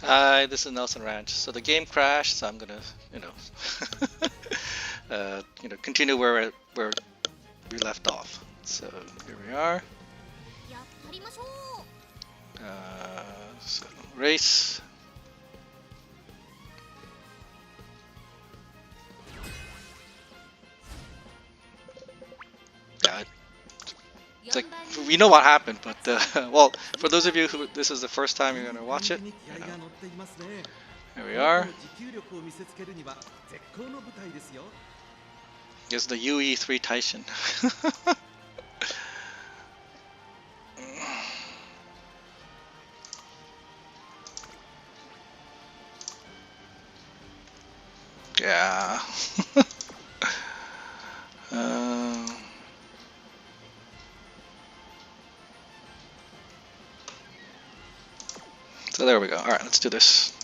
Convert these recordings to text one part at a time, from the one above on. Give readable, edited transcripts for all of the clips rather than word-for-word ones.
Hi, this is Nelson Ranch. So the game crashed, so I'm gonna, continue where we left off. So here we are. So race. Yeah, it's like we know what happened, but well, for those of you who this is the first time you're gonna watch it, here we are. It's the UE3 Taishin. Yeah. Um, so there we go. All right, let's do this.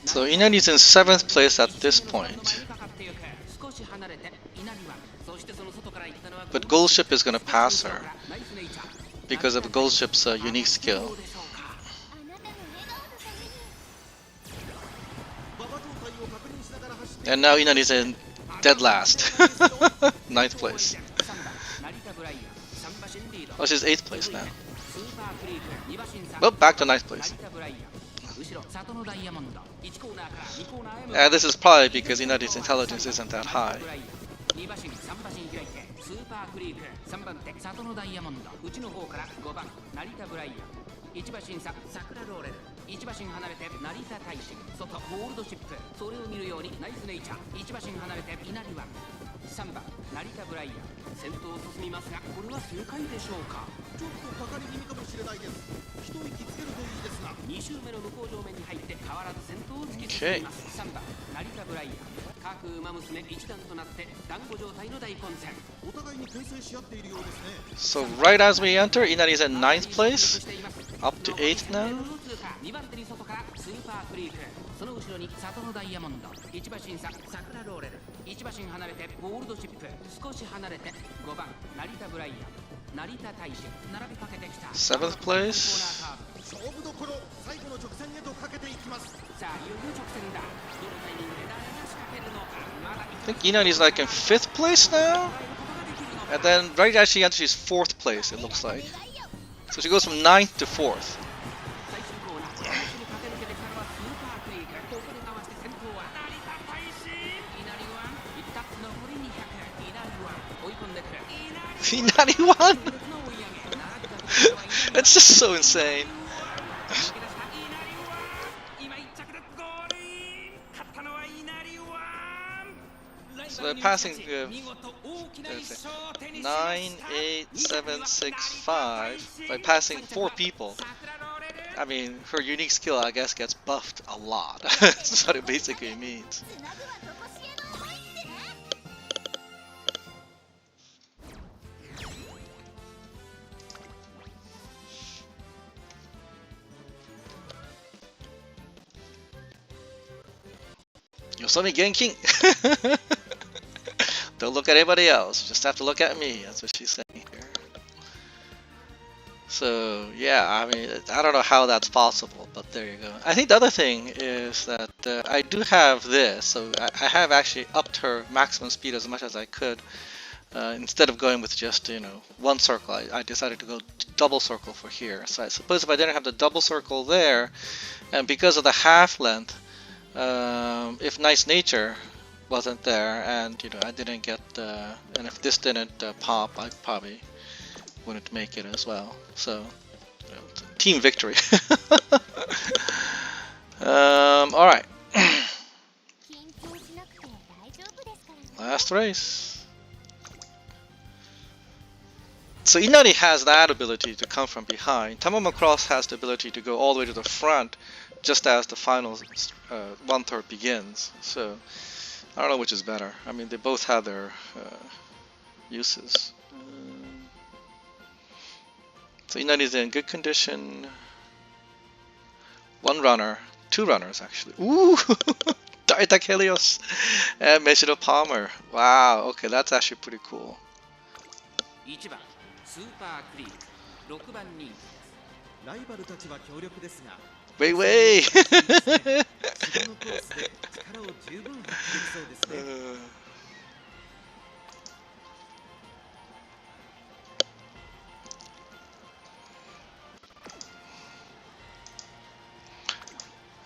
So Inari's in 7th place at this point. But Gold Ship is gonna pass her because of Gold Ship's unique skill. And now Inari's in dead last. 9th place. Oh, she's 8th place now. Well, back to 9th place. This is probably because Inari's intelligence isn't that high. Okay. So right as we enter, Inari's at 9th place, up to 8th now. Seventh place. I think Inari's like in 5th place now. And then right as she enters, she's 4th place, it looks like. So she goes from 9th to 4th. Inari One! That's just so insane. So they're passing 9, 8, 7, 6, 5 by passing 4 people. I mean, her unique skill, I guess, gets buffed a lot. That's what it basically means. Musume Genkin! Don't look at anybody else, just have to look at me. That's what she's saying here. So yeah, I mean, I don't know how that's possible, but there you go. I think the other thing is that I do have this, so I have actually upped her maximum speed as much as I could. Instead of going with just, one circle, I decided to go double circle for here. So I suppose if I didn't have the double circle there, and because of the half length, if Nice Nature wasn't there, and I didn't get, and if this didn't pop, I probably wouldn't make it as well. So, team victory. All right. Last race. So Inari has that ability to come from behind. Tamama Cross has the ability to go all the way to the front just as the final one-third begins. So I don't know which is better. I mean, they both have their uses. So Inari is in good condition. One runner, two runners actually. Ooh! Daita Helios and Meshiro Palmer. Wow, okay, that's actually pretty cool. Wait, wait!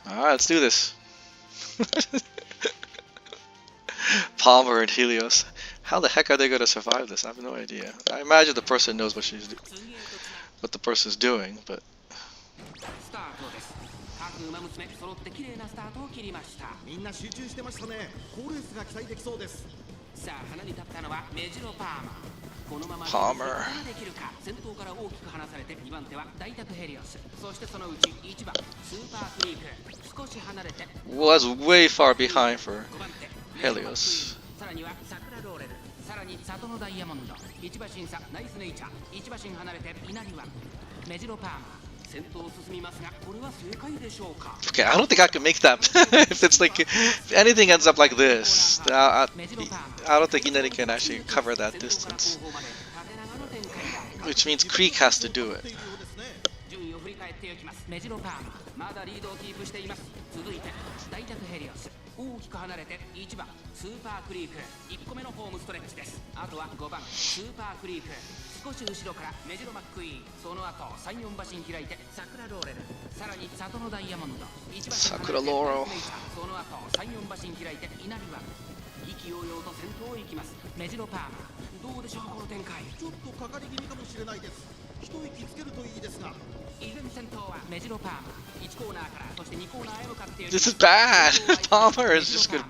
Alright, let's do this. Palmer and Helios. How the heck are they going to survive this? I have no idea. I imagine the person knows what the person's doing, but... Palmer. Was way far behind for Helios. Okay, I don't think I can make that. If it's like, if anything ends up like this, I don't think Inari can actually cover that distance. Which means Creek has to do it. Sakura Laurel. This is bad. Palmer is just good.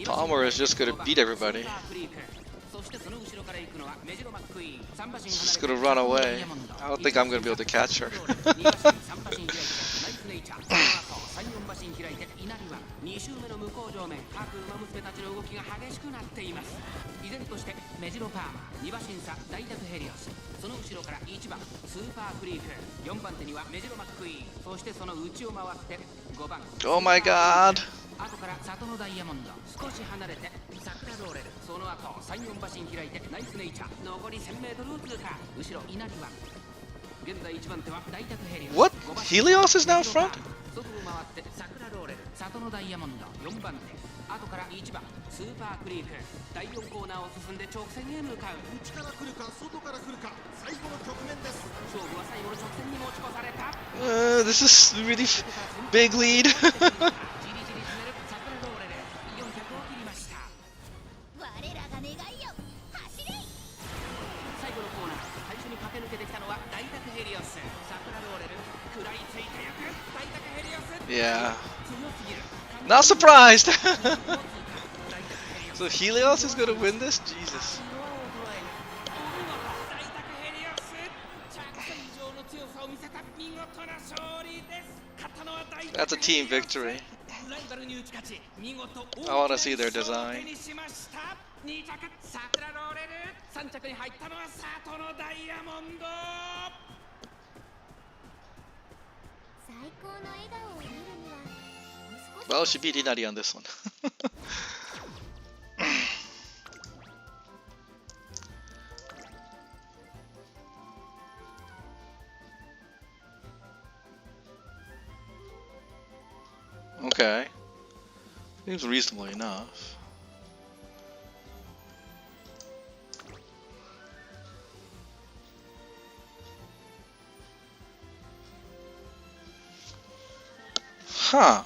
Palmer is just gonna beat everybody. She's just gonna run away. I don't think I'm gonna be able to catch her. Oh my god. What? Helios is now in front? This is really big lead. Yeah. Not surprised! So Helios is gonna win this? Jesus. That's a team victory. I want to see their design. Well, she beat Inari on this one. Okay. Seems reasonable enough. Huh.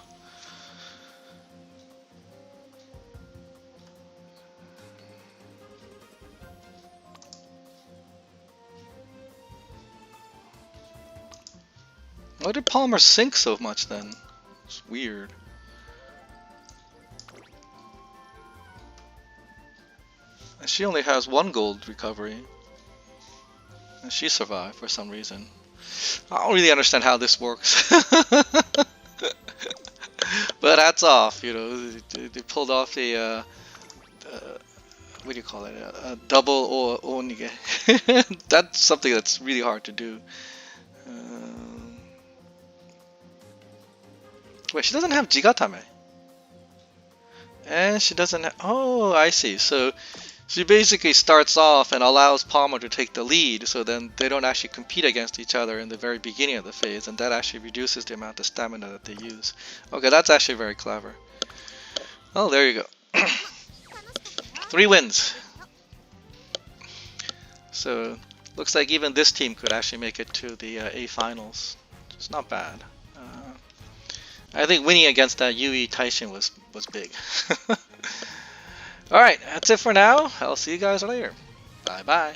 Why did Palmer sink so much then? It's weird. And she only has 1 gold recovery. And she survived for some reason. I don't really understand how this works. But hats off, you know, they pulled off a, what do you call it, a double onige. That's something that's really hard to do. Wait, she doesn't have Jigatame. And she doesn't have, oh, I see. So she basically starts off and allows Palmer to take the lead, so then they don't actually compete against each other in the very beginning of the phase, and that actually reduces the amount of stamina that they use. Okay, that's actually very clever. Oh, there you go. 3 wins. So looks like even this team could actually make it to the A finals. It's not bad. I think winning against that Yui Taishin was big. Alright, that's it for now. I'll see you guys later. Bye bye.